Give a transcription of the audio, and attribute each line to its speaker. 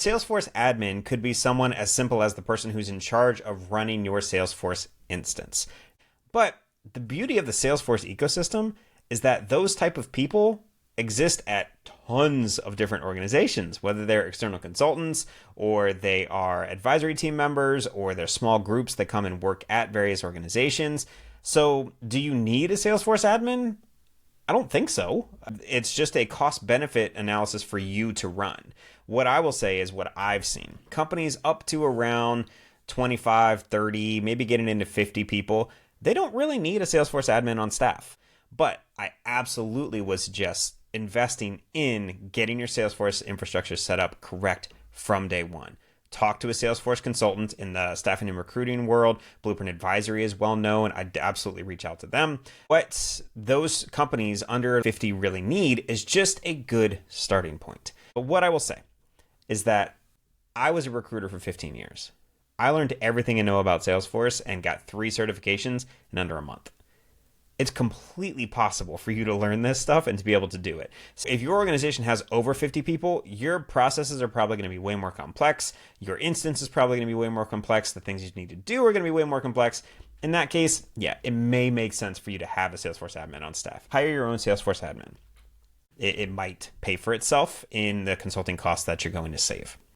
Speaker 1: Salesforce admin could be someone as simple as the person who's in charge of running your Salesforce instance. But the beauty of the Salesforce ecosystem is that those type of people exist at tons of different organizations, whether they're external consultants or they are advisory team members or they're small groups that come and work at various organizations. So do you need a Salesforce admin? I don't think so. It's just a cost benefit analysis for you to run. What I will say is what I've seen. Companies up to around 25, 30, maybe getting into 50 people, they don't really need a Salesforce admin on staff. But I absolutely would suggest investing in getting your Salesforce infrastructure set up correct from day one. Talk to a Salesforce consultant in the staffing and recruiting world. Blueprint Advisory is well known. I'd absolutely reach out to them. What those companies under 50 really need is just a good starting point. But what I will say is that I was a recruiter for 15 years. I learned everything I know about Salesforce and got 3 certifications in under a month. It's completely possible for you to learn this stuff and to be able to do it. So if your organization has over 50 people, your processes are probably going to be way more complex. Your instance is probably going to be way more complex. The things you need to do are going to be way more complex. In that case, yeah, it may make sense for you to have a Salesforce admin on staff. Hire your own Salesforce admin. It might pay for itself in the consulting costs that you're going to save.